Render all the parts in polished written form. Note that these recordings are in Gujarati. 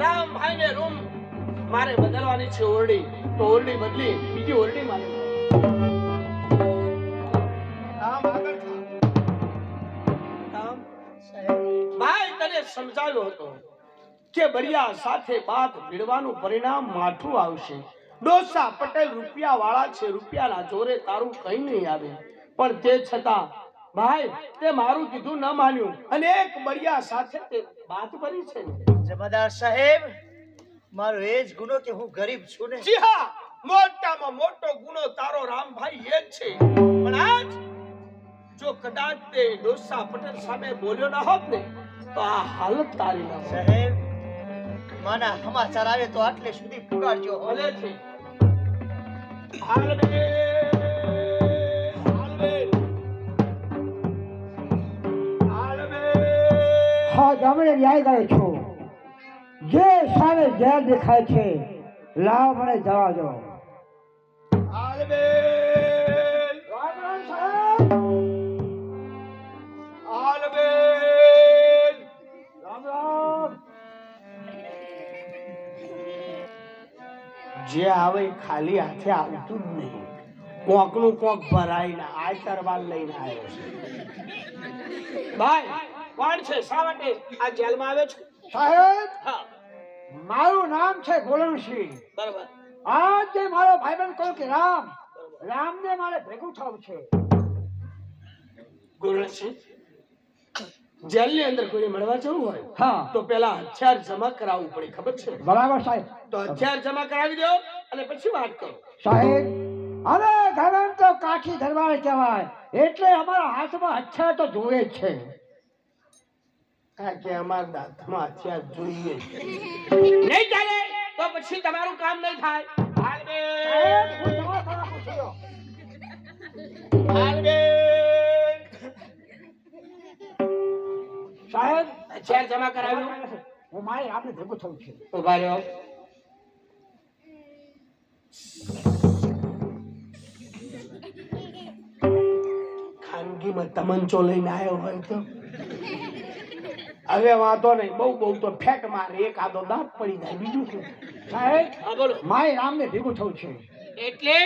રામ ભાઈ ને રૂમ મારે બદલવાની છે ઓરડી, તો ઓરડી બદલી બીજી ઓરડી મારે ભાઈ તને સમજાવ્યો હતો કે બરિયા સાથે બાત ભીડવાનું પરિણામ માઠું આવશે. ડોસા પટેલ રૂપિયા વાળા છે, રૂપિયાના જોરે તારું કઈ નહીં આવે. પણ તે છતાં ભાઈ તે મારું કીધું ન માન્યું અને એક બરિયા સાથે તે વાત કરી છે. જમાદાર સાહેબ, મારો એ જ ગુનો કે હું ગરીબ છું ને. જી હા, મોટામાં મોટો ગુનો તારો રામભાઈ એ જ છે. પણ આજ જો કદાચ તે ડોસા પટેલ સામે બોલ્યો ના હોત ને તો આ હાલત તારી ન હોત. સાહેબ, માના સમાચાર આવે તો આટલે સુધી પુગાડજો. ભલે છે. હાલ બે હા, ગામડે ન્યાય ગયો છું. જે સામે ઝેર દેખાય છે, લાવ મને જવા દો. હાલ બે રામ રામ સાહેબ. હાલ બે રામ રામ. જે આવે એ ખાલી હાથે આવતું જ નહીં. કોકનું કોક ભરાઈને આ તરવાર લઈને આવ્યો છે. ભાઈ કોણ છે? શા માટે આ જેલમાં આવ્યો છે? સાહેબ, હા, મારું નામ છે ગોલણસિંહ. બરાબર. આ જે મારો ભાઈબંધ કહ્યું કે રામને મારે ભેગું થવું છે. ગુરણસિંહ, જેલની અંદર કોઈને મળવા જવું હોય હા, તો પેલા હથિયાર જમા કરાવવું પડે, ખબર છે? બરાબર સાહેબ. તો હથિયાર જમા કરાવી દો અને પછી વાત કરો. સાહેબ, હવે ઘરમાં તો કાઠી દરબાર કહેવાય, એટલે અમારા હાથમાં હથિયાર તો જોવે જ છે. કારણ કે અમારા દાંતમાં હથિયાર જોઈએ. નહીં ચાલે તો પછી તમારું કામ નહીં થાય. હાલ બે સાહેબ, હું તમારા દ્વારા પૂછ્યો. હાલ બે સાહેબ, હથિયાર જમા કરાવ્યું. હું મારી આપને ભેગું થવું છે. ઉભા રહ્યો. ખાનગીમાં તમંચો લઈને આવ્યો હોય તો હવે વાંધો નહીં. બહુ બહુ તો ફેટ મારે, એક આદો દાંત પડી જાય, બીજું શું? સાહેબ, હા બોલો. મારી રામને ભેગું થવું છે. એટલે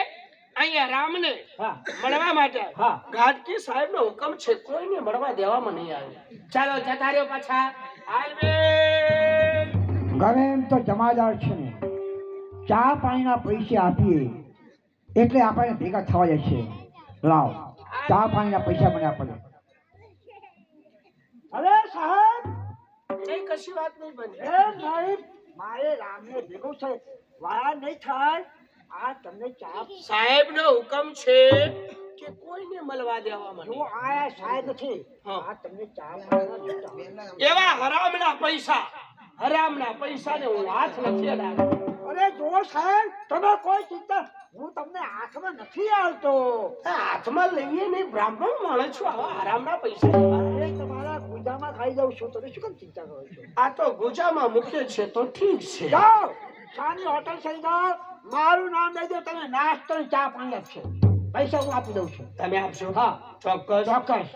અહીંયા રામને હા મળવા માટે હા. ગાડકી સાહેબનો હુકમ છે, કોઈને મળવા દેવામાં નહીં આવે. ચાલો જતા રહ્યો પાછા. હાલ બે ગમે એમ તો જમાદાર છે ને, ચા પાણીના પૈસા આપીએ એટલે આપણે ભેગા થવા જશે. લાવ, ચા પાણીના પૈસા મને આપે. અરે સાહેબ, કઈ કશી વાત નહીં બની. સાહેબ, મારે રામને ભેગું છે, વાયા નહીં થાય. આ તમને ચા સાહેબનો હુકમ છે કે કોઈને મળવા દેવામાં જો નહીં. આયા સાહેબ નથી. હા. આ તમને ચા પાણીના દેતા. એવા હરામના પૈસાને હું હાથ નથી અડાડતો. અરે જો સાહેબ, તમે કોઈ ચિંતા, હું તમને હાથમાં નથી આવતો. હાથમાં લઈએ નહીં, બ્રાહ્મણ માણસ છું. આવા હરામના પૈસા લેવા. અરે તમારા ગુજામાં ખાઈ જાઉં છું, તમે શું કેમ ચિંતા કરો છો? આ તો ગુજામાં મૂકે છે તો ઠીક છે. જાઓ, શાની હોટલ છે, જાઓ, મારું નામ દઈ દો, તમે નાસ્તો ને ચા પાણી આપશે. પૈસા હું આપી દઉં છું. તમે આપશો? હા, ચોક્કસ. ચોક્કસ.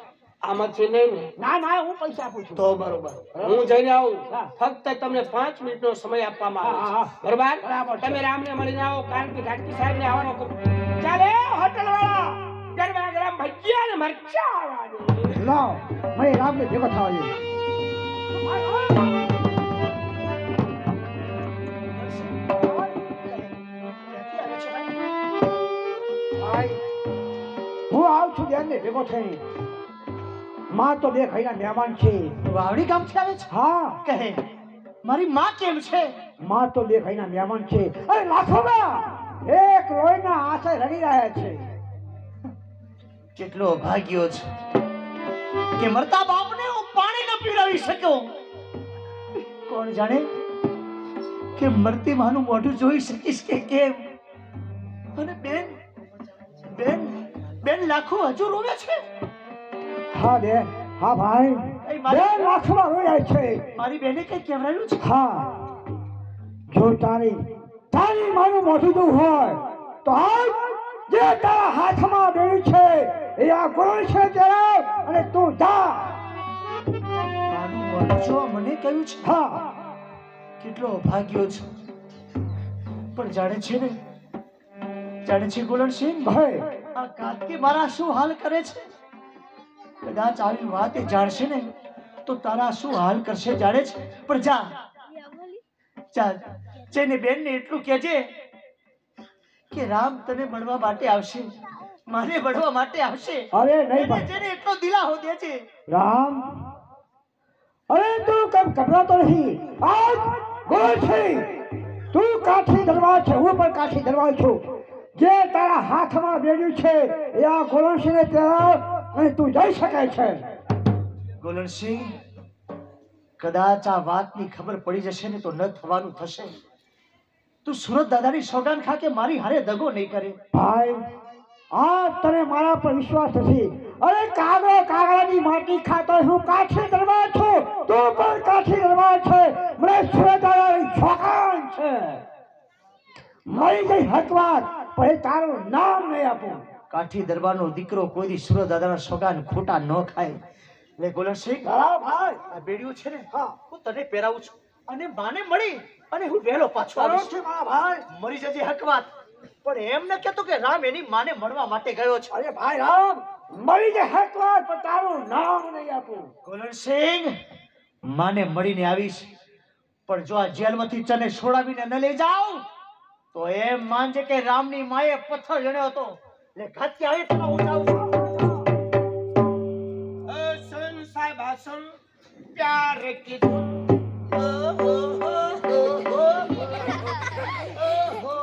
આમાંથી નહીં ને? ના ના, હું પૈસા આપું છું. તો બરોબર, હું જઈને આવું. હા. ફક્ત તમને 5 મિનિટનો સમય આપવામાં આવે હા, છે. બરોબર? બરાબર છે. તમે રામને મળીને આવો, કારણ કે ઘાટકી સાહેબને આવવાનો કહો. ચાલે હોટલ વાળા, ગરમા ગરમ ભજીયા ને મરચા આવવા દે. લાવ, મને રામને ભેગો થવા દે. હું આવું છું બેનને ભેગો થઈ. માં તો બે ખાઈના મહેમાન છે. વાવડી ગામથી આવે છે? હા, કહે મારી માં કેમ છે? માં તો બે ખાઈના મહેમાન છે. અરે લાખોમાં એક લોહીના આંસે રડી રહ્યા છે. કેટલો ભાગ્યો છે કે મરતા બાપને હું પાણી ન પીવડાવી શક્યો. કોણ જાણે કે મરતી માનું મોઢું જોઈ શકીશ કે કેમ. અને બેન બેન બેન લાખો હજુ રોવે છે. હા બેન, હા ભાઈ, બે લાખમાં રોયા છે. મારી બેને કઈ કહેવાયું છે? હા, જો તારી માનું મોઢું જોવું હોય તો હાલ, જે તારા હાથમાં બેડી છે એ આ ગોળ છે તેરા, અને તું જા. માનું જો મને કહ્યું છે હા કેટલો ભાગ્યો છું, પણ જાણે છે ગુલનસિંહ, ભાઈ આ કાર્તિક મારા શું હાલ કરે છે? કદાચ આવી વાત એ જાણશે ને તો તારા શું હાલ કરશે જાણે છે. પણ જા જઈને બેનને એટલું કહેજે કે રામ તને મળવા માટે આવશે, મારે મળવા માટે આવશે. અરે નહીં ભાઈ જેને એટલો દિલાહો દે છે. રામ, અરે તું કમ ગભરાતો નહીં. આજ ગોળસિંહ, તું કાઠી દરબાર છે, હું પણ કાઠી દરબાર છું. જે તારા હાથમાં બેડ્યું છે એ આ ગોળસિંહને તેરા અને તું જઈ શકાય છે. ગુલનસિંહ, કદાચ આ વાતની ખબર પડી જશે ને તો ન થવાનું થશે. તું સુરત દાદાની સોગાન ખા કે મારી હારે દગો નહીં કરે. ભાઈ આ તને મારા પર વિશ્વાસ નથી. અરે કાગડાની માટી ખાતો હું કાઠી દરબાર છું, તું પણ કાઠી દરબાર છે. મને સુરદારાની શોકાન છે. મરી ગઈ હકવાત પછી તારું નામ નહીં આપું. કાઠી દરબારનો દીકરો કોઈ દી સુરત દાદાના સોગાન ખોટા ન ખાય. લે ગુલનસિંહ, હા ભાઈ, આ બેડિયું છે ને, હા હું તને પહેરાવું છું અને માને મળી અને હું વહેલો પાછો આવીશ. ભાઈ, મરી જજે હકવાત, પણ એમ ન કહેતો કે રામ એની માને મળવા માટે ગયો છે. અરે ભાઈ રામ, મરી ગઈ હકવાત પણ તારું નામ નહીં આપું. ગુલનસિંહ, માને મળીને આવીશ, પણ જો આ જેલમાંથી તને છોડાવીને ન લઈ જાઉં તો એમ માનજે કે રામની માએ પથ્થર જણ્યો હતો. લે ઘાતી આવી તો હું જાઉં. सुन साहब सुन प्यार की धुन। ओ हो हो हो हो ओ हो।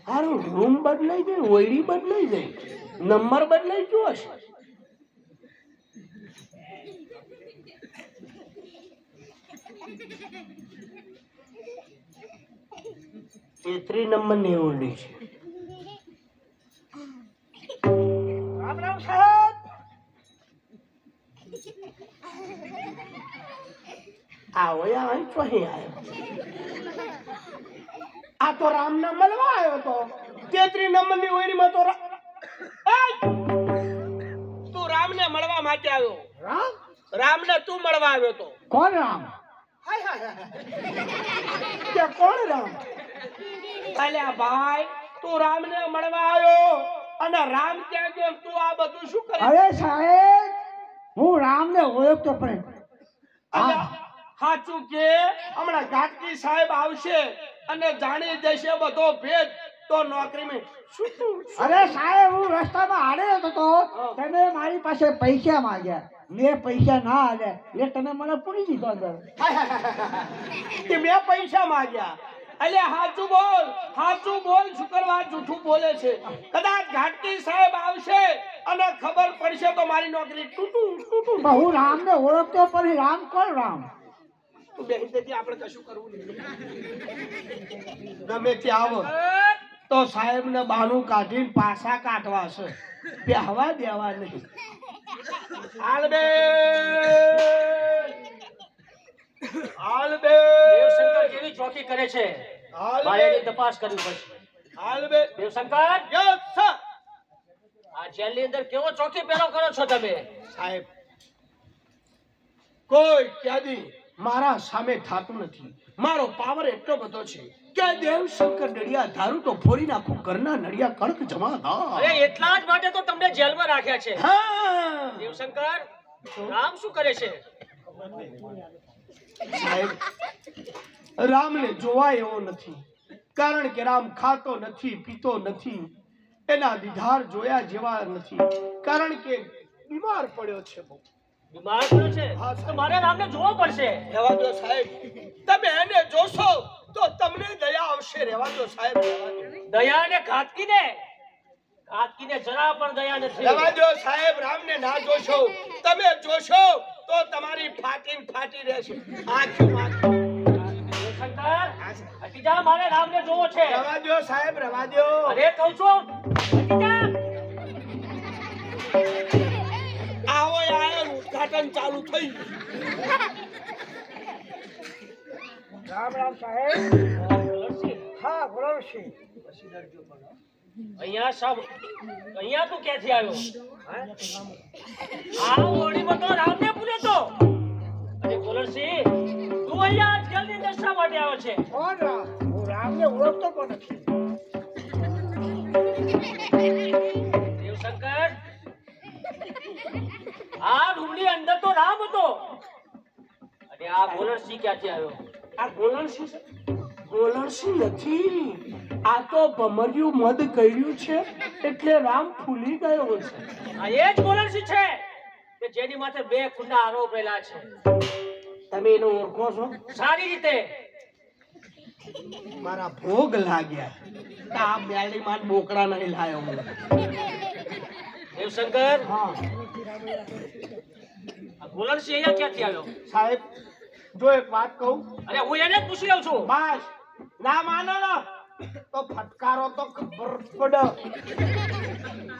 હારું રૂમ બદલાઈ જાય, ઓયડી બદલાઈ જાય, નંબર બદલાઈ ગયો હશે. તેત્રી નંબર ની ઓરડી છે. રામ રામ સાહેબ. આવો યાર, અહીં ચોહી આવ્યો. આ તો રામને મળવા આવ્યો તો. 33 નંબરની ઓયડીમાં તો તું રામને મળવા માટે આવ્યો. રામ? રામને તું મળવા આવ્યો તો. કોણ રામ? હાય હાય હાય. કે કોણ રામ? અલ્યા ભાઈ, તું રામને મળવા આવ્યો અને રામ ક્યાં ગયો? તું આ બધું શું કરે? અરે સાહેબ, હું રામને ઓળખતો પણ અલ્યા, સાચું કે હમણાં ઘાટકી સાહેબ આવશે અને જાણી જશે બધો ભેદ તો નોકરીમાં શું? અરે સાહેબ, હું રસ્તામાં હાલ્યો હતો તો તમે મારી પાસે પૈસા માંગ્યા. મેં પૈસા ના આલ્યા એટલે તમે મને પૂરી દીધો અંદર. કે મેં પૈસા માંગ્યા? અલ્યા સાચું બોલ, સાચું બોલ. શુક્રવાર જૂઠું બોલે છે. કદાચ ઘાટકી સાહેબ આવશે અને ખબર પડશે તો મારી નોકરી તૂટું. પણ હું રામને ઓળખતો પણ રામ કોણ રામ? તું બેસી જજે, આપણે કશું કરવું નહીં. ગમે ત્યાં આવો તો સાહેબ ને બાનું કાઢીને પાછા કાઢવા છે, બેહવા દેવા નહીં. હાલ બે હાલ બે દેવશંકર કેવી ચોકી કરે છે, હાલ મારે બે એની તપાસ કરવી પડશે. હાલ બે. Devshankar, yes sir. આ જેલની અંદર કેવો ચોકી પહેરો કરો છો તમે? સાહેબ, કોઈ ક્યાદી મારા સામે થાતું નથી. મારો પાવર એટલો બધો છે કે દેવશંકર નડિયા ધારું તો ફોડી નાખું, ઘરના નડિયા કણક જમા ના. અરે એટલા જ માટે તો તમને જેલમાં રાખ્યા છે. હા દેવશંકર, રામ શું કરે છે? સાહેબ, રામને જોવા એવો નથી, કારણ કે રામ ખાતો નથી, પીતો નથી, એના દીધાર જોયા જેવા નથી, કારણ કે બીમાર પડ્યો છે બહુ. બીમાર પડ્યો છે તો મારે રામને જોવો પડશે. રહેવા દો સાહેબ, તમે એને જોશો તો તમને દયા આવશે. રહેવા દો સાહેબ, રહેવા દો. દયા ને ઘાતકીને જરા પણ દયા નથી. રહેવા દો સાહેબ, રામને ના જોશો. તમે જોશો તો તમારી ફાટી રહેશે આંખમાં. દેવશંકર, હટી જા, મારે રામને જોવો છે. રહેવા દો સાહેબ, રહેવા દો. અરે કહું છું, હટી જા. આવો યાર, ઉદ્ઘાટન ચાલુ થઈ ગયું. રામ રામ સાહેબ. હા, ગુલામસિંહ. અહીંયા તું ક્યાંથી આવ્યો? આ ઓળીમાં તો રામને ભૂલ્યો તો. અરે ગોલરસિંહ, તું અહીંયા આજકાલની અંદર શા માટે આવ્યો છે? કોણ રામ? હું રામને ઓળખતો પણ નથી. દેવશંકર, આ રૂમની અંદર તો રામ હતો અને આ ગોલરસિંહ ક્યાંથી આવ્યો? આ ગોલણસિંહ નથી, આ તો ભમર્યું મદ કર્યું છે એટલે રામ ફૂલી ગયો છે. આ એ જ ગોલરસિંહ છે કે જેની માથે 2 ખૂંડા આરોપેલા છે. તમે એને ઓળખો છો? સારી રીતે. મારા ભોગ લાગ્યા. આ બેડીમાં બોકડા નહીં લાયો હું. દેવશંકર, હા આ ગોલરસિંહ અહીંયા ક્યાંથી આવ્યો? સાહેબ, જો એક વાત કહું. અરે હું એને જ પૂછી લઉં છું. બસ ના માનો ને તો ફટકારો તો ખબર પડે.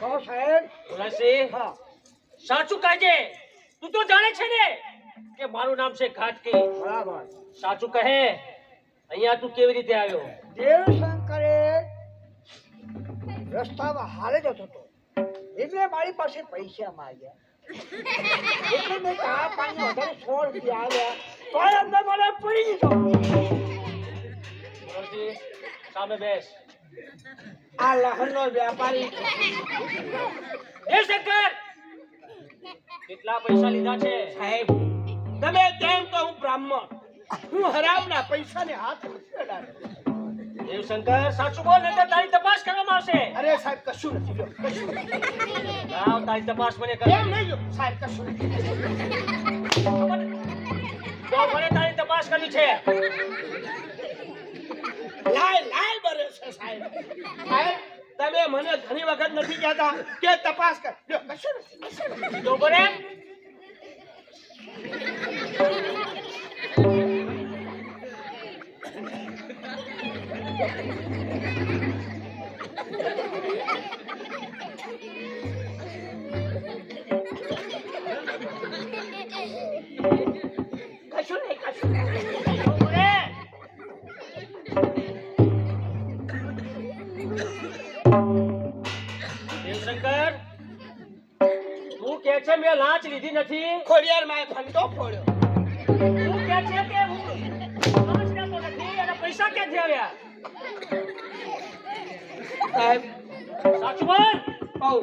કહો સાહેબ. ગોલરસિંહ, હા, સાચું કહેજે. તું તો જાણે છે ને કે મારું નામ છે ઘાટકી. બરાબર. સાચું કહે, અહીંયા તું કેવી રીતે આવ્યો? દેવશંકરે રસ્તામાં હાલે જતો હતો એટલે મારી પાસે પૈસા માંગ્યા. એટલે મેં ચા પાણી વધારે 100 રૂપિયા આવ્યા તો અંદર મને પડી દીધો. ગોલરસિંહ, સામે બેસ. આ લહણનો વ્યાપારી દેવશંકર, કેટલા પૈસા લીધા છે? સાહેબ, તમે તેમ તો હું બ્રાહ્મણ, હું હરામના પૈસાને હાથ નથી અડાડતો. દેવશંકર, સાચું બોલ નહીં તો તારી તપાસ કરવામાં આવશે. અરે સાહેબ, કશું નથી લ્યો, કશું નથી. લાવ, તારી તપાસ મને એમ કર. નહીં લ્યો, સાહેબ, કશું નથી. તો મને તારી તપાસ કરવી છે. લાય બરે છે સાહેબ. સાહેબ, તમે મને ઘણી વખત નથી કહેતા કે તપાસ કર. લ્યો, કશું નથી, કશું નથી. તો બને. કશું નહીં, કશું નહીં. તો બને. દેવશંકર, તું કે છે મેં લાંચ લીધી નથી? ખોડિયાર માએ ફંટો ફોડ્યો. તું કે છે કે હું લાંચ લેતો નથી અને પૈસા ક્યાંથી આવ્યા? સાહેબ, સાચું બોલ. કહું,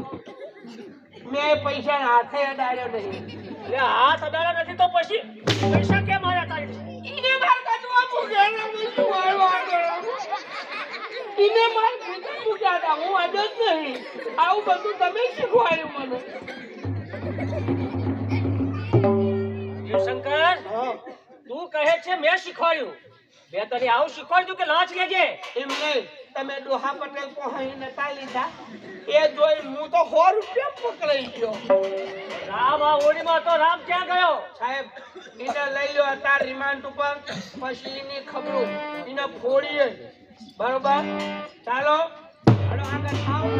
મેં પૈસા હાથે અડાડ્યો નહીં. એટલે હાથ અડાડ્યા નથી તો પછી પૈસા કેમ આવ્યા તારી? ઈને માર કચવા મૂક્યા ને શું આવ્યો? ઈને માર કચવા મૂક્યા હતા, હું અડ જ નહીં. આવું બધું તમે શીખવાડ્યું મને. દેવશંકર, તું કહે છે મેં શીખવાડ્યું. મેં તને આવું શીખવાડ્યું કે લાંચ લેજે? એમ નહીં, તમે ડોહા પટેલ પહોંચી નતા લીધા એ જોઈ હું તો 100 રૂપિયા પકડાઈ ગયો. રામ આ ઓડીમાં તો રામ ક્યાં ગયો? સાહેબ, એને લઈ લો અત્યારે રિમાન્ડ ઉપર, પછી એની ખબરો એને ફોડીએ. બરોબર, ચાલો હાલો આગળ આવો.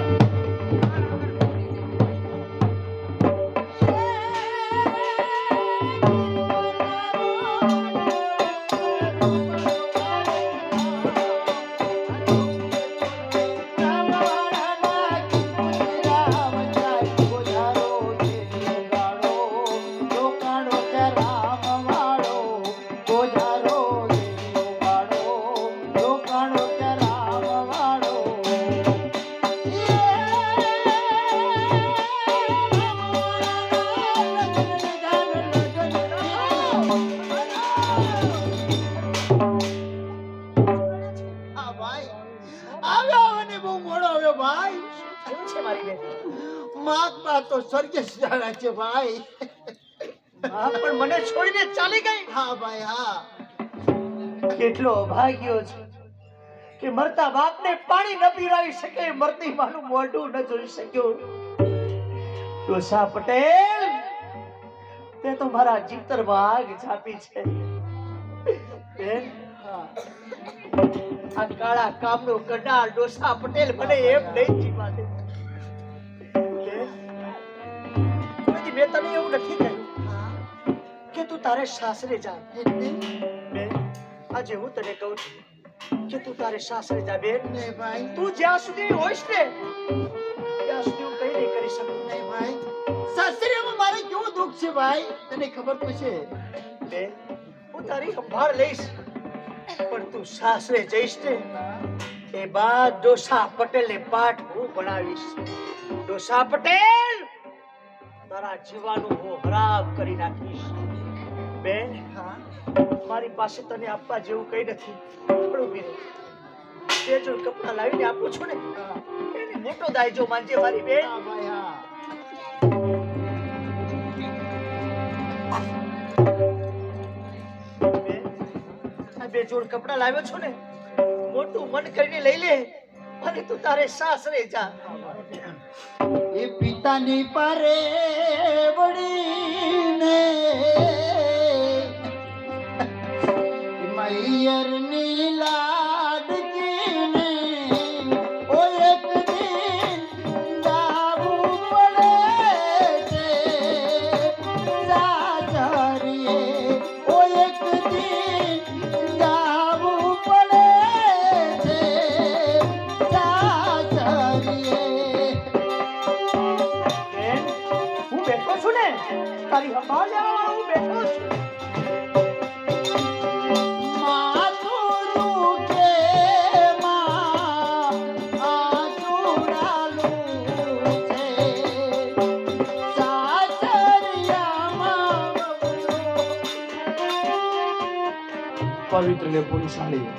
તો સ્વર્ગીય જાણા છે ભાઈ. હા, પણ મને છોડીને ચાલી ગઈ. હા ભાઈ, હા. કેટલો ભાગ્યો છે કે મરતા બાપને પાણી ન પીવડાવી શકે, મરતી માનું મોઢું ન જોઈ શક્યો. ડોસા પટેલ, તે તો મારા જીતર ભાગ છાપી છે. બેન, આ કાળા કામનો કડાર ડોસા પટેલ મને એમ નહીં જીવા દે. મેં તને એવું નથી કહ્યું કે તું તારે સાસરે જા. બેન, આજે હું તને કહું છું કે તું તારે સાસરે જા બેન. નહીં ભાઈ, તું જ્યાં સુધી હોઈશ ને ત્યાં સુધી હું કઈ નહીં કરી શકું. નહીં ભાઈ, સાસરીમાં મારે કેવું દુઃખ છે ભાઈ, તને ખબર તો છે. બેન હું તારી સંભાળ લઈશ, પણ તું સાસરે જઈશ ને એ બાદ ડોસા પટેલને પાઠ હું ભણાવીશ. ડોસા પટેલ તારા જીવાનું હું હરામ કરી નાખીશ. બેન હા મારી પાસે તને આપવા જેવું કઈ નથી, થોડું બીજું જે જો કપડા લાવીને આપું છું ને એને મોટો દાયજો માનજે મારી બેન. હા ભાઈ હા. બેન, આ બે જોડ કપડા લાવ્યો છો ને મોટું મન કરીને લઈ લે અને તું તારે સાસરે જા. એ પિતાની પારે વળીને મૈયરની લાડકીને ઓ એક દિન જાવું પડે છે સાસરીએ. ઓ એક દિન જાવું પડે છે સાસરીએ. બેન હું બેઠો છું ને તારી સંભાળ લેવા વાળો હું બેઠો છું. માથું દુખે માં આ ચૂડાલું છે સાસરિયામાં. પવિત્ર ને પુરુષાળી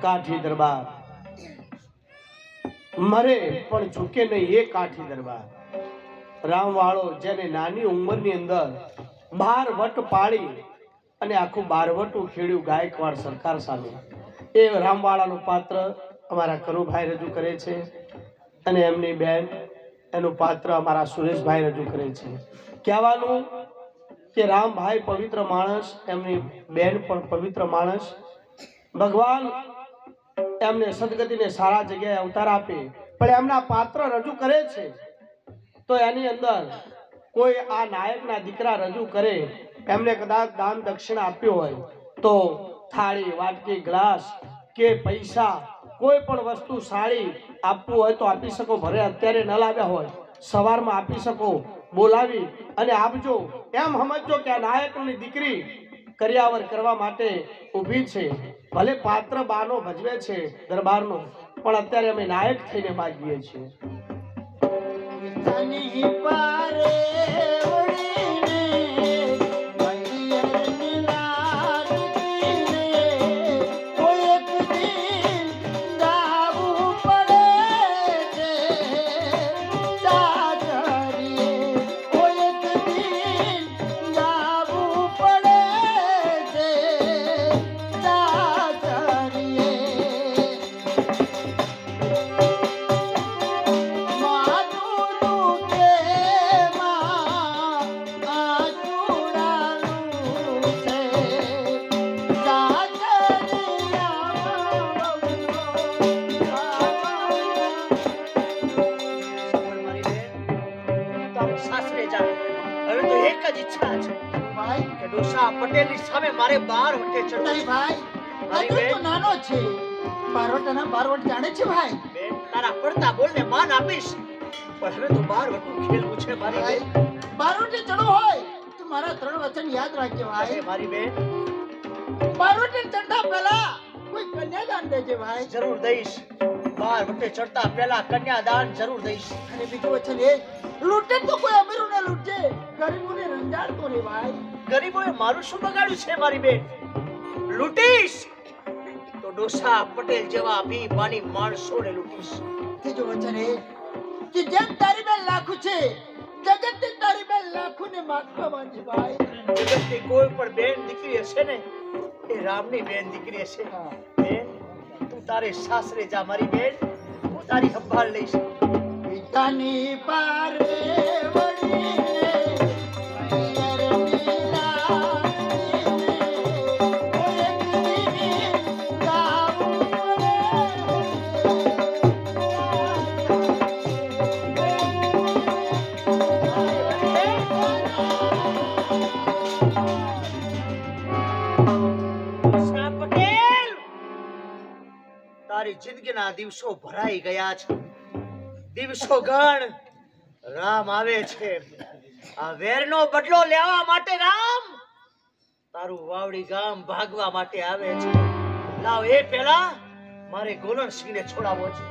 કાઠી દરબાર મરે પણ ઝૂકે નહીં એ કાઠી દરબાર. રામવાળો જેને નાની ઉંમરની અંદર 12 વટ પાડી અને આખું 12 વટું ખેડ્યું ગાયકવાડ સરકાર સામે, એ રામવાળાનું પાત્ર અમારા કનુભાઈ રજૂ કરે છે અને એમની બેન એનું પાત્ર અમારા સુરેશભાઈ રજૂ કરે છે. કહેવાનું કે રામભાઈ પવિત્ર માણસ, એમની બેન પણ પવિત્ર માણસ. ભગવાન એમને સદગતિને સારા જગ્યાએ અવતાર આપે, પણ એમના પાત્ર રજૂ કરે છે તો એની અંદર કોઈ આ નાયકના દીકરા રજૂ કરે, એમને કદાચ દાન દક્ષિણા આપ્યો હોય તો થાળી વાટકી ગ્લાસ કે પૈસા કોઈ પણ વસ્તુ સાડી આપવું હોય તો આપી શકો. ભરે અત્યારે ન લાવ્યા હોય સવારમાં આપી શકો, બોલાવી અને આપજો. એમ સમજો કે આ નાયકની દીકરી કર્યાવર કરવા માટે ઊભી છે. ભલે પાત્ર બાનો ભજવે છે દરબારનો, પણ અત્યારે અમે નાયક થઈને માગીએ છીએ. પિતાની પારે વળીને મૈયરની લાડકીને ઓ એક દિન જાવું પડે છે સાસરીએ. ઓ એક દિન જાવું પડે છે સાસરીએ. માથું દુખે માં આ ચૂડાલું છે મારી બેન તારે સાસરે જા. હવે તો એક જ ઈચ્છા છે ભાઈ. કે ડોસા પટેલની સામે મારે 12 વટે ચડવું નહીં છે. ભાઈ, હજુ તો નાનો છે. બારોટના બારોટ જાણે છે ભાઈ. બેન તારા પડતા બોલને માન આપીશ, પણ હવે તો 12 વટું ખેલવું છે મારી બેન. ભાઈ બારોટે ચડો હોય તો મારા 3 વચન યાદ રાખજે અરે ભાઈ. મારી બેન બારોટે ચડતા પહેલા કોઈ કન્યાદાન દેજે ભાઈ. જરૂર દઈશ. 12 વટે ચડતા પહેલા કન્યાદાન જરૂર દઈશ. અને બીજું વચન એ, લૂંટે તો કોઈ અમીરોને લૂંટે, ગરીબોને રંજાડતો નહીં ભાઈ. ગરીબોએ મારું શું બગાડ્યું છે મારી બેન? લૂંટીશ તો ડોસા પટેલ જેવા અભિમાની માણસોને લૂંટીશ. ત્રીજું વચન એ કે જેમ તારી બેન લાખું છે, જગતની તારી બેન લાખુંને માગવા માંગે ભાઈ. જગતની કોઈ પણ બેન દીકરી હશે ને એ રામની બેન દીકરી હશે. બેન તું તારે સાસરે જા મારી બેન, હું તારી સંભાળ લઈશ. પિતાની પારે વળીને મૈયરની લાડકીને ઓ એક દિન જાવું ડોસા પટેલ જિંદગીના દિવસો ભરાઈ ગયા છે. દિવસો ગણ રામ આવે છે. આ વેરનો બદલો લેવા માટે રામ તારું વાવડી ગામ ભાગવા માટે આવે છે. લાવ એ પહેલા મારે ગોલણસિંહને છોડાવવો છે.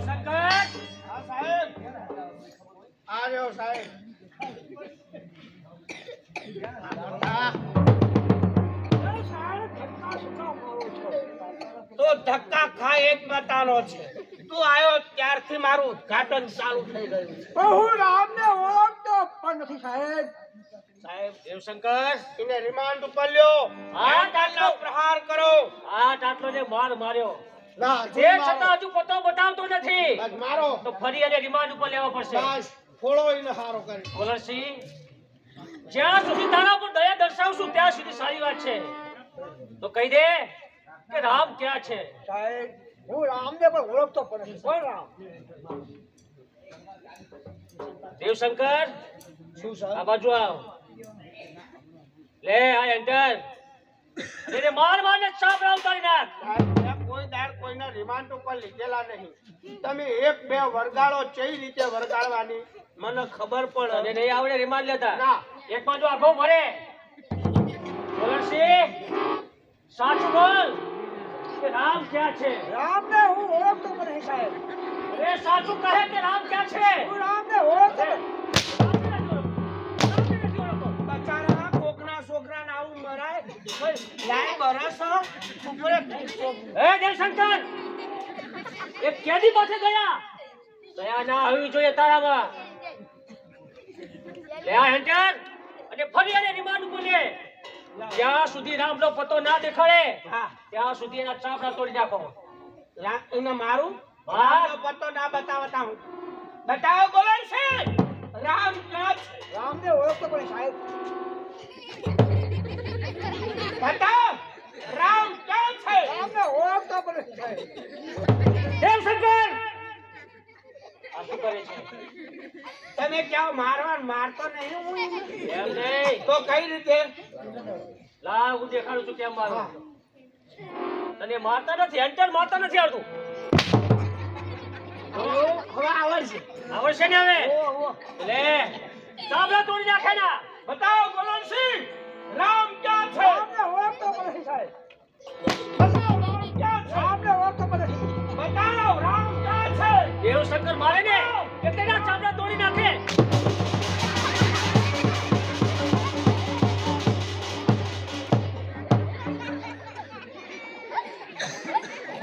શંકર હા સાહેબ આ રહ્યો સાહેબ તો ધક્કા ખાય એક બતાનો છે. તું આવ્યો ત્યારથી મારું ઉદ્ઘાટન ચાલુ થઈ ગયું છે. પણ હું રામને ઓળખતો પણ નથી સાહેબ. સાહેબ દેવશંકર એને રિમાન્ડ ઉપર લ્યો. હા, આટલો પ્રહાર કરો. આ ટાટલો ને માર માર્યો ના તે છતાં હજુ પતો બતાવતો નથી બસ મારો તો ફરી એને રિમાન્ડ ઉપર લેવા પડશે. બસ ફોડો એને હારો કરી. ગોલરસિંહ જ્યાં સુધી તારા પર દયા દર્શાવશું ત્યાં સુધી સારી વાત છે. તો કહી દે કે રામ ક્યાં છે? સાહેબ હું રામને પણ ઓળખતો પણ નથી. કોણ રામ? દેવશંકર શું આ સાહેબ? બાજુ આવ. લે આ એન્ટર. તેને માર મારને ચાપડા ઉતારી નાખ. સાહેબ, મેં કોઈ દાડ કોઈના રિમાન્ડ ઉપર લીધેલા નહીં. તમે એક બે વરગાડો કઈ રીતે વરગાડવાની મને ખબર તને પડે. નહીં આવડે રિમાન્ડ લેતા? ના. એક બાજુ આખો ભરે. ગોલરસિંહ સાચું બોલ કે રામ ક્યાં છે? રામને હું ઓળખતો પણ નથી સાહેબ. અરે સાચું કહે કે રામ ક્યાં છે? હું રામને ઓળખતો પણ બચારા કોકના છોકરાને આવું મરાય. લાય બરસ ઉપરે એ દેવશંકર એ કેદી પાસે ગયા? દયા ના આવી જોઈએ તારામાં. લે આ એન્ટર અને ફરી એને રિમાન્ડ ઉપર લે. જ્યાં સુધી રામનો પતો ના દેખાડે હા ત્યાં સુધી એના ચાપડા તોડી નાખો. એને મારું હા. રામનો પત્તો ના બતાવતા હું બતાવો. બોલે છે રામ ક્યાં છે? રામને ઓળખતો પણ નથી સાહેબ. બતાવ રામ ક્યાં છે? રામને ઓળખતો પણ નથી સાહેબ. દેવશંકર આ શું કરે છે? તમે ક્યાં મારવા મારતો નહીં હું એમ નહીં. તો કઈ રીતે? લા હું દેખાડું છું કેમ મારું. તને મારતા નથી, એન્ટર મારતા નથી આવડતું. હવે આવડશે. આવડશે ને હવે? લે ચાપડા તોડી નાખે ના. બતાવો ગોલનસિંહ રામ ક્યાં છે? રામને ઓળખતો પણ નથી સાહેબ. બતાવો રામ ક્યાં છે? રામને ઓળખતો પણ નથી. બતાવો રામ ક્યાં છે? દેવશંકર મારે ને એટલે ના ચાપડા તોડી નાખે.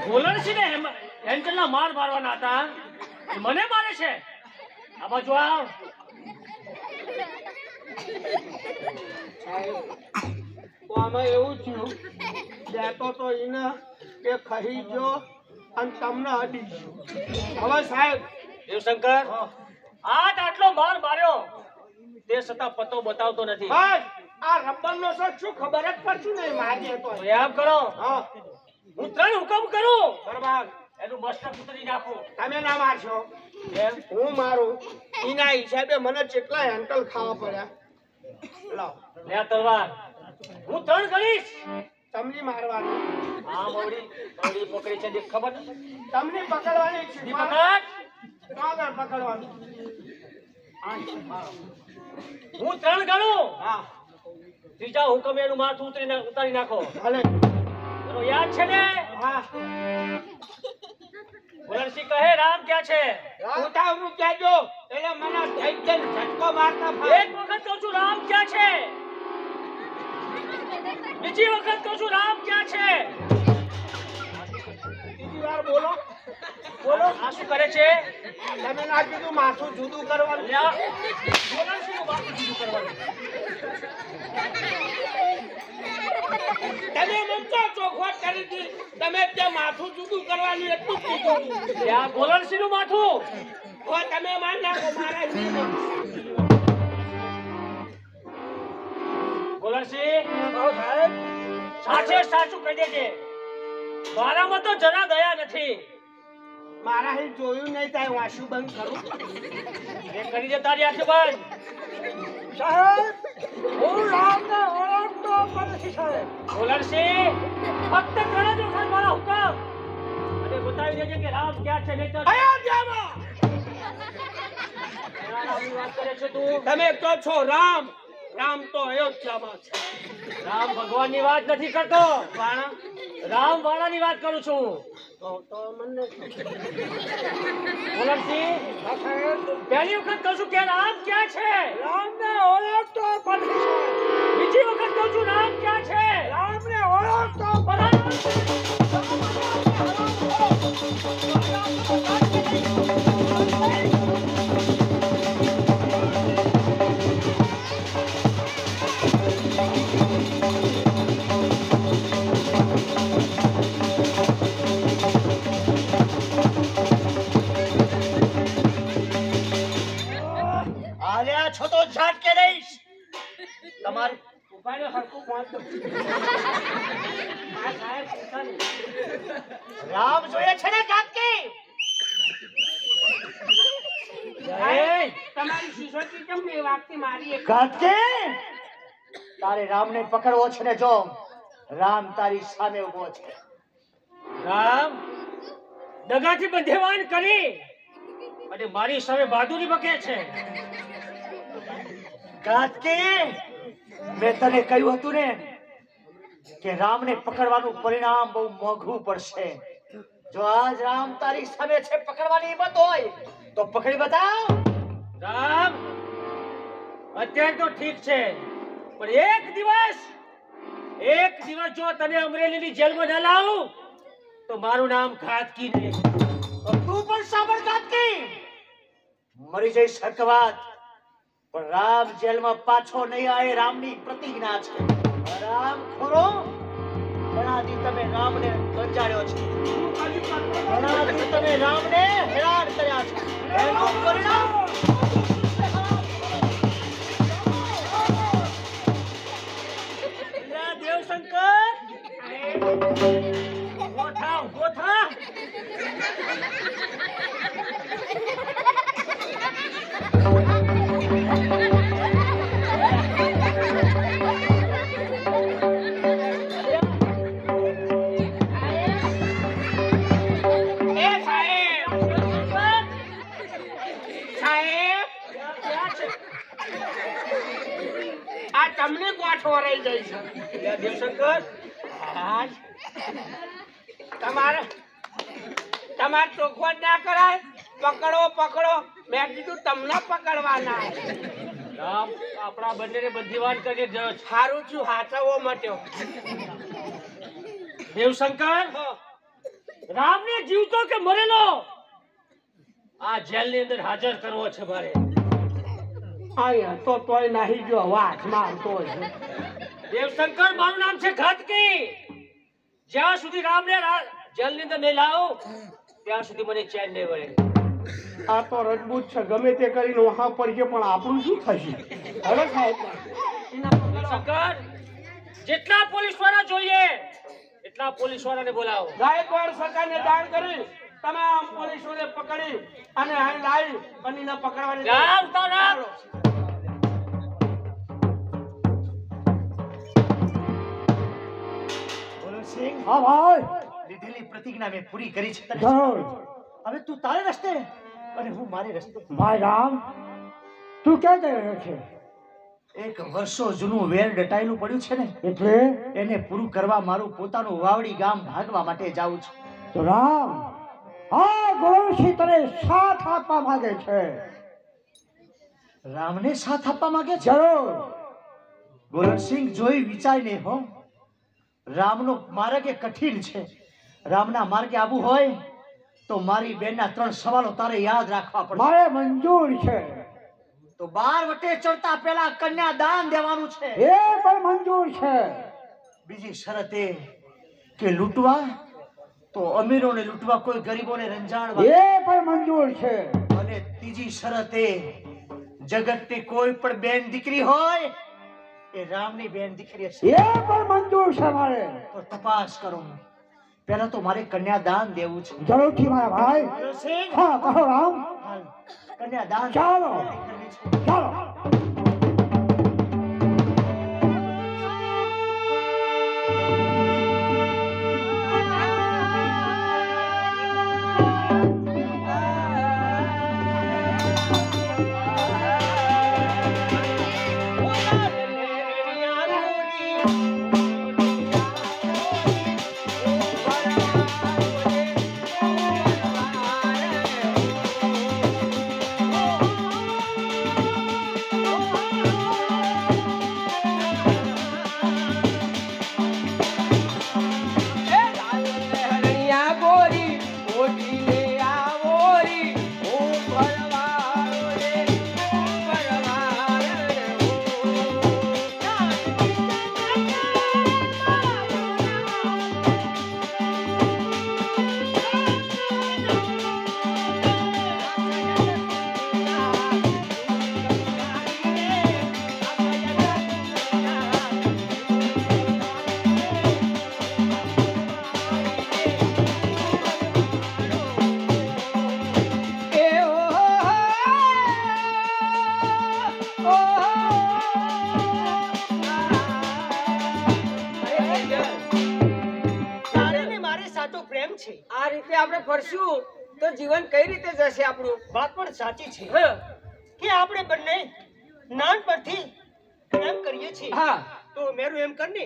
ગોલરસિંહ ને એન્કલના માર મારવાના હતા એ મને મારે છે. આ બાજુ આવ. તો આમાં એવું થયું દેતો તો એને કે ખહી ગયો અને તમને અડી ગયો. હવે સાહેબ દેવશંકર આ આટલો માર માર્યો તે છતાં પતો બતાવતો નથી. બસ આ રબ્બરનો શોખ શું ખબર જ પડતી નહીં મારી તો. તો એમ કરો હા હું 3 હુકમ કરું બરાબર. એનું મસ્તક ઉતરી નાખું. તમે ના મારશો એમ હું મારું એના હિસાબે મને કેટલા હેન્ટલ ખાવા પડ્યા. લાવ લે આ તલવાર હું 3 કરીશ. તમને મારવાની આ મોડી પકડી છે દેખ ખબર નથી? તમને પકડવાની છે. ઈ પકડ. કાગળ પકડવાની. હું 3 ગણું. હા ત્રીજા હુકમે એનું માથું ઉતારી નાખો. ભલે. એનો યાદ છે ને? હા ગોલરસિંહ કહે રામ ક્યાં છે? ઉતાવળું કહેજો એટલે મને થઈ જઈને ઝટકો મારતા એક ફાવે. વખત કહું છું રામ ક્યાં છે? બીજી વખત કહું છું રામ ક્યાં છે? બીજી વાર બોલો બોલો. આ શું કરે છે? તમે ના કીધું માથું જુદું કરવાનું. લ્યા, ગોલરસિંહનું માથું જુદું કરવાનું. તમે મમતા ચોખવટ કરી હતી. તમે ત્યાં માથું જુદું કરવાનું એટલું જ કીધું. લ્યા, ગોલરસિંહનું માથું. હવે તમે માન નાખો મારા નહીં. ગોલરસિંહ આવો સાહેબ. સાચે સાચું કહી દેજે. મારામાં તો જરા દયા નથી. મારા અહીં જોયું નહીં થાય વાંસુ બંધ કરું. એ કરી દે તારી આંખે બંધ. સાહેબ હું રામને ઓળખતો પણ નથી સાહેબ. ગોલરસિંહ, ફક્ત કરે જો ખાન મારા હુકમ અને બતાવી દેજે કે રામ ક્યાં છે નહીં તો અયોધ્યામાં રામની વાત કરે છે તું તમે કહો છો રામ રામ તો અયોધ્યામાં છે. રામ ભગવાનની વાત નથી કરતો વાણા રામ વાળાની વાત કરું છું તો મને ગોલરસિંહ પહેલી વખત કહું છું કે રામ ક્યાં છે રામને ઓળખતો પણ નથી સાહેબ. બીજી વખત કહું છું રામ ક્યાં છે રામને ઓળખતો પણ આલ્યા છો તો ઝાટકે દઈશ તમારું ઉપાડ્યો હરકું વાંચો. આ સાહેબ પોતાની રામ જોઈએ છે ને ઝાટકી એ તમારી સિસોટી કેમ બે વાગતી મારી એક ઝાટકી તારે રામને પકડવો છે ને જો રામ તારી સામે ઉભો છે રામ દગાથી બંધેવાન કરી અને મારી સામે બહાદુરી બકે છે ઝાટકી મેં તને કહ્યું હતું ને કે રામને પકડવાનું પરિણામ બહુ મોંઘું પડશે જો આજ રામ તારી સામે છે પકડવાની હિંમત હોય તો પકડી બતાવ રામ અત્યારે તો ઠીક છે પણ એક દિવસ જો તને અમરેલીની જેલમાં ન લાવું તો મારું નામ ઘાતકી નહીં તો તું પણ સાંભળ ઝાટકી મરી જઈશ હકવાત પણ રામ જેલમાં પાછો નહીં આવે રામની પ્રતિજ્ઞા છે રામ ખોરો ઘણા દી તમે રામને ગંજાડ્યો છે ઘણા દી તમે રામને હેરાન કર્યા છે એનું પરિણામ દેવશંકર ઉભો થા એ સાહેબ સાહેબ આ તમને ગોઠવો રહી જાય છે દેવશંકર તમારે ચોખવટ ના કરાય પકડો મેં કીધું તમને પકડવાના રામ આપણા બંનેને બંધીવાન કરી દો સારું છું હાચવવો મટ્યો દેવશંકર રામને જીવતો કે મરેલો આ જેલની અંદર હાજર કરવો છે મારે અહીંયા તો તોય નાહી ગયો વાત મારતો છે દેવશંકર મારું નામ છે ઘાતકી જ્યાં સુધી રામને જેલની અંદર નહીં લાવો ત્યાં સુધી મને ચેન નહીં વળે આ તો રજબૂત છે ગમે તે કરીને વહા પડશે પણ આપણું શું થશે હવે સાહેબ દેવશંકર જેટલા પોલીસ વાળા જોઈએ એટલા પોલીસ વાળાને બોલાવો ગાયકવાડ સરકારને જાણ કરી તમામ પોલીસોને પકડી અને અહીં લાવી અને એને પકડવાની રામ તો રામ સિંહ હા ભાઈ લીધેલી પ્રતિજ્ઞા મેં પૂરી કરી છે તને જરૂર. હવે તું તારે રસ્તે અને હું મારે રસ્તે ભાઈ રામ તું ક્યાં જઈ રહ્યો છે એક વર્ષો જૂનું વેર ડટાયેલું પડ્યું છે ને એટલે એને પૂરું કરવા મારું પોતાનું વાવડી ગામ ભાગવા માટે જાઉં છું તો રામ આ ગોળસિંહ તને સાથ આપવા માંગે છે રામને સાથ આપવા માંગે છે જરૂર ગોરણસિંહ જોઈ વિચારીને હો રામનો માર્ગ એ કઠિન છે રામના માર્ગે આવવું હોય તો મારી બેનના 3 સવાલો તારે યાદ રાખવા પડશે મારે મંજૂર છે તો 12 વટે ચડતા પહેલા કન્યા દાન દેવાનું છે એ પણ મંજૂર છે બીજી શરત એ કે લૂંટવા તો અમીરોને લૂંટવા કોઈ ગરીબોને રંજાડવા એ પણ મંજૂર છે અને ત્રીજી શરત એ જગતની કોઈ પણ બેન દીકરી હોય એ રામની બેન દીકરી હશે એ પણ મંજૂર છે મારે તો તપાસ કરો પહેલા તો મારે કન્યાદાન દેવું છે જરૂરથી મારા ભાઈ ગોરણસિંહ, હા કહો રામ હાલ, કન્યાદાન ચાલો. કરવી છે. ચાલો પ્રેમ છે. આ રીતે આપણે ફરશું તો જીવન કઈ રીતે જશે આપણું? વાત પણ સાચી છે હા કે આપણે બંને નાનપણથી પ્રેમ કરીએ છીએ. હા. તો મેરું એમ કર ને,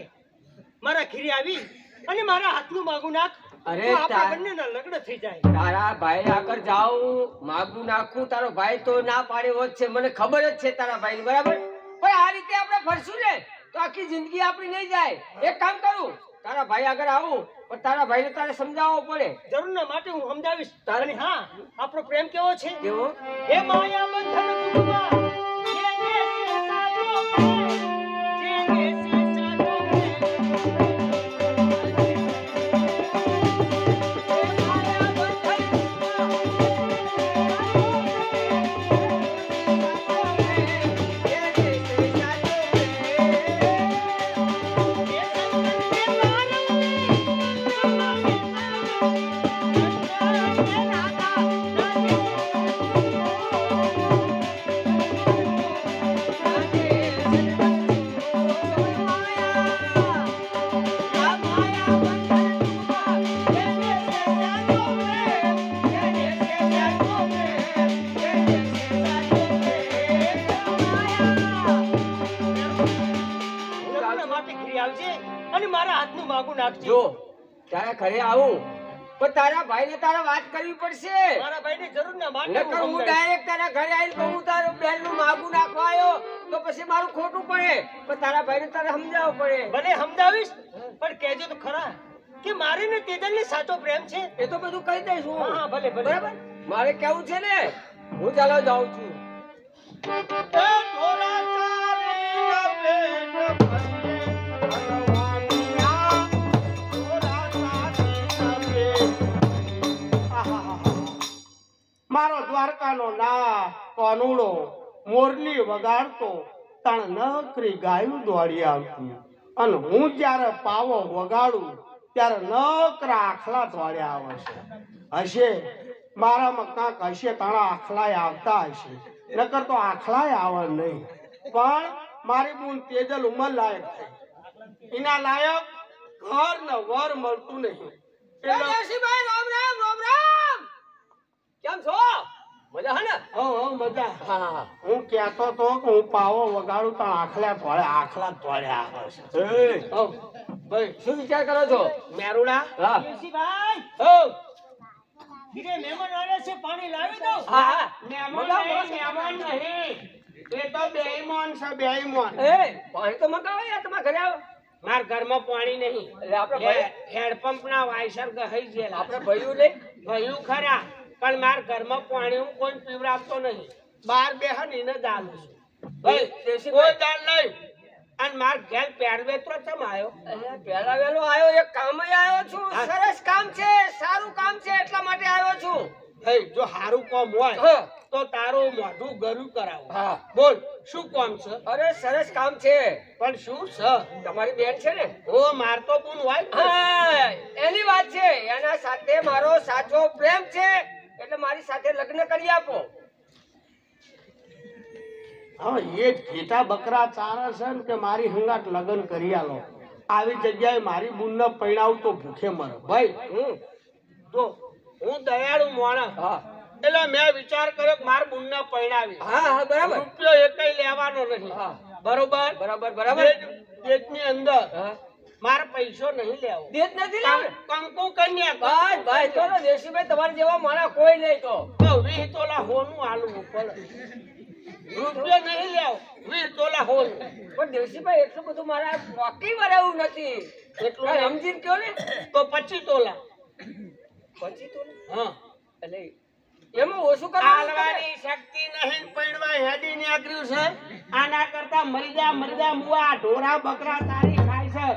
મારા ઘીરે આવી અને મારા હાથનું માગું નાખ. અરે તો આપણા તાર- બંનેના લગ્ન થઈ જાય. તારા ભાઈ આગળ જાઉં માગું નાખું, તારો ભાઈ તો ના પાડે હોત છે, મને ખબર જ છે તારા ભાઈ બરાબર. પણ આ રીતે આપણે ફરશું ને તો આખી જિંદગી આપણી નહીં જાય. એક કામ કરું, તારા ભાઈ આગળ આવું પણ તારા ભાઈને તારે સમજાવવો પડે. જરૂરના માટે હું સમજાવીશ. અને હા, આપણો પ્રેમ કેવો છે? કેવો? હે માયા બંધન દુઃખમાં જેને સે સાચો પ્રેમ, જેને સે સાચો પ્રેમ. હે માયા બંધન દુઃખમાં જેને સે સાચો અને મારા હાથનું માગું નાખજો. જો તારા ઘરે આવું પણ તારા ભાઈને તારે વાત કરવી પડશે. મારા ભાઈને જરૂરના માટે નકર હું સમજાવીશ. ડાયરેક્ટ તારા ઘરે આવીને કહું તારું બેનનું માગું નાખવા આવ્યો તો પછી મારું ખોટું પડે. પણ તારા ભાઈને તારે સમજાવવું પડે. ભલે સમજાવીશ પણ કહેજો તો ખરા કે મારે ને તેજલને સાચો પ્રેમ છે. એ તો બધું કહી દઈશ હું. હા, ભલે, ભલે. બરાબર. મારે કેવું છે ને, હું ચાલો જાઉં છું. મારો દ્વારકાનો ના કાનુડો મોરલી વગાડતો તણ નકરી ગાયું દોડી આવતી, અને હું જ્યારે પાવો વગાડું ત્યારે નકરા આખલા દોડ્યા આવે છે. હશે મારામાં કાંક હશે, તારા આખલાય આવતા હશે, નકર તો આખલાય આવે નહીં. પણ મારી બુન તેજલ ઉંમર લાયક થઈ, એના લાયક ઘર ને વર મળતું નહીં. એ દેવસીભાઈ, રામ રામ રામ રામ. કેમ છો? મજા હે ને? હો મજા. હા. હું કહેતો તો કે હું પાવો વગાડું તો આખલા તોડે આવે છે. હો ભાઈ, શું વિચાર કરો છો? મેરુડા. હા તુલસીભાઈ, હો ઘીરે મહેમાન આવ્યા છે, પાણી લાવી દઉં. હા હા. મહેમાન નહીં, એ તો બેઈમાન છે, બેઈમાન. એ પાણી તો મગાવો યાર, તમારા ઘરે આવો. માર ઘરમાં પાણી નહીં, એટલે આપણે ભાઈ હેડપંપ ના વાયસર ગઈ ગયેલા. આપણે ભાઈઓ નહીં. ભયું ખરા, પણ માર ઘરમાં પાણી હું કોઈ પીવડાવતો નહીં. બાર બેહન એને દાલ છું. ભાઈ, કોઈ દેશીભાઈ, દાલ નહીં. અને માર ઘેર પહેરવે તો ચમ આવ્યો. અહીંયા પહેલા વહેલો આવ્યો, એક કામે આવ્યો છું. હા. સરસ કામ છે, સારું કામ છે, એટલા માટે આવ્યો છું. હે, જો હારું કામ હોય હા. તો તારું મોઢું ગરું કરાવો. હા. બોલ, શું કામ છે? અરે સરસ કામ છે. પણ શું છે? તમારી બેન છે ને? ઓ મારતો પૂન હોય ને. હા, એની વાત છે. એના સાથે મારો સાચો પ્રેમ છે, એટલે મારી સાથે લગ્ન કરી આપો. હા, એ જ ઘેટા બકરા ચારે છે ને કે મારી હંગાટ લગ્ન કરી આલો. આવી જગ્યાએ મારી બુનને પૈણાવું તો ભૂખે મરે. ભાઈ, જો હું દયાળુ માણસ, હા એટલે મેં વિચાર કર્યો કે મારી બુનને પૈણાવી. હા હા, બરાબર. રૂપિયો એકેય લેવાનો નહીં. હા. બરોબર બરાબર બરાબર. દેશની અંદર હા. મારે પૈસો નહીં લેવો. દેત નથી લાવે. કંકુ કન્યા બસ ભાઈ, તો દેશીભાઈ તમારા જેવા મારા કોઈ નહીં તો. 20 તોલા હોનું આલવું પડે. રૂપિયો નહીં લેવો, 20 તોલા હોનું. પણ દેશીભાઈ એટલું બધું મારા બાકી વરાવું નથી. એટલું કાંઈ સમજીને કયો ને. તો 25 તોલા. પછી તો હા, એટલે એમાં ઓછું કરવાનું. આલવાની શક્તિ નહીં, પૈણવા હેડી નીકળ્યું છે. આના કરતા મરી જા મુવા, ઢોરા બકરા તારી ખાય છે.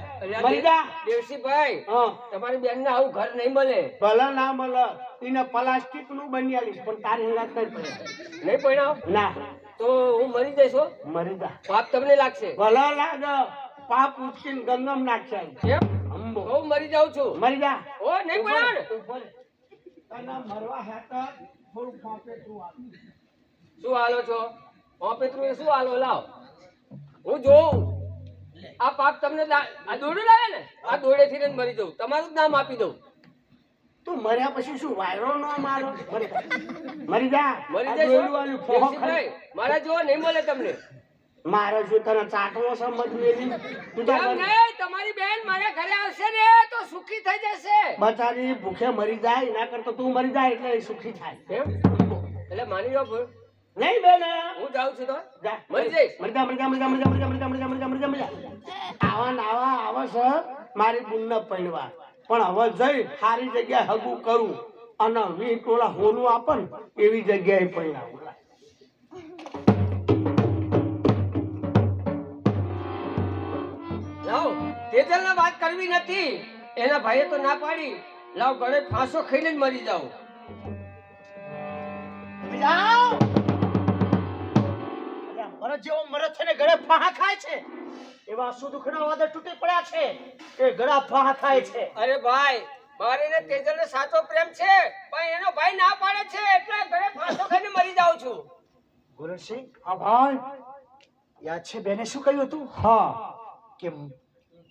મરી જા. દેવસીભાઈ, હા, તમારી બેનને આવું ઘર નહીં મળે. ભલે ના મળે, એને પ્લાસ્ટિક નું બની આલીશ, પણ તારી હંગાત નહીં પડે. નહીં પરણાવો ના, તો હું મરી જઈશ હો. મરી જા. પાપ તમને લાગશે. ભલે લાગે, પાપ ઉચકીને ગંગમ નાખશે. કેમ? અંબો. તો હું મરી જાઉં છું. મરી જા. ઓ નહીં પરણાવો ને. તને મરવા હેઠળ થોડું ફોંપેટું આપ. શું હાલો છો? ઓપેત્રું એ શું હાલો? લાવ, હું જોઉં. આ પાપ તમને આ દોડું લાવે ને, આ દોડેથી ને મરી જવું. તમારું જ નામ આપી દઉં. તું મર્યા પછી શું વાયરો ન મારો મરી જા મરી આ જઈશ જોયેલું આનું ફોહો દેવસિંહભાઈ, મારા જેવો નહીં મળે તમને. મારે શું તને ચાટવો સમજ મેલી તું તો એમ નહીં, તમારી બેન મારા ઘરે આવશે ને તો સુખી થઈ જશે. બચારી ભૂખે મરી જાય એના કરતા તું મરી જાય એટલે એ સુખી થાય એમ? એટલે માની લો ભૂલ. નહીં બેન હું જાઉં છું તો જા મરી જઈશ. મરી જા મરી જા મરી જા મરી જા મરી જા મરી જા મરી જા મરી જા મરી જા આવા ને આવા સર મારી બુનને પૈણવા પણ હવે જઈ સારી જગ્યાએ હગું કરું અને 20 ટોળા હોનું આપન એવી જગ્યાએ પૈણાવું. લાવ, તેજલને વાત કરવી નથી. એના ભાઈએ તો ના પાડી. લાવ, ગળે ફાંસો ખાઈને જ મરી જાઉં. મરદ જેવો મરદ છે ને ગળે ફાહા ખાય છે. એવા સુદુખના વાદળ તૂટી પડ્યા છે એ ગળા ફાહા ખાય છે. અરે ભાઈ, મારે ને તેજલને સાચો પ્રેમ છે, પણ એનો ભાઈ ના પાડે છે એટલે ગળે ફાંસો ખાઈને મરી જાઉં છું. ગુરણસિંહ, હા ભાઈ યાદ છે બેને શું કહ્યું હતું હા કે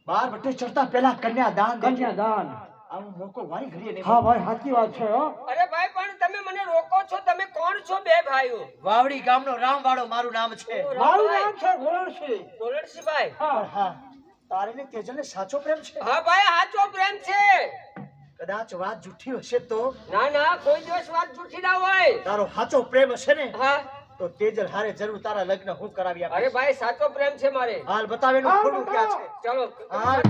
12 વટે ચડતા પહેલા કન્યાદાન દેજો. કન્યાદાન આવું મોકો વારી ઘડીએ નહીં. હા ભાઈ સાચી વાત છે હો અરે ભાઈ, પણ તમે મને રોકો છો. તમે કોણ છો બે ભાઈઓ? વાવડી ગામનો રામવાડો મારું નામ છે. મારું નામ છે ગોરણસિંહ. ગોરણસિંહભાઈ. હા હા, તારે ને તેજલને સાચો પ્રેમ છે. હા ભાઈ, સાચો પ્રેમ છે. કદાચ વાત જૂઠી હશે તો ના ના, કોઈ દિવસ વાત જૂઠી ના હોય. તારો સાચો પ્રેમ હશે ને હા, તો તેજલ હારે જરૂર તારા લગ્ન હું કરાવી આપીશ. અરે ભાઈ, સાચો પ્રેમ છે મારે. હાલ બતાવેલું ખોટું ક્યાં છે. ચલો. હાલ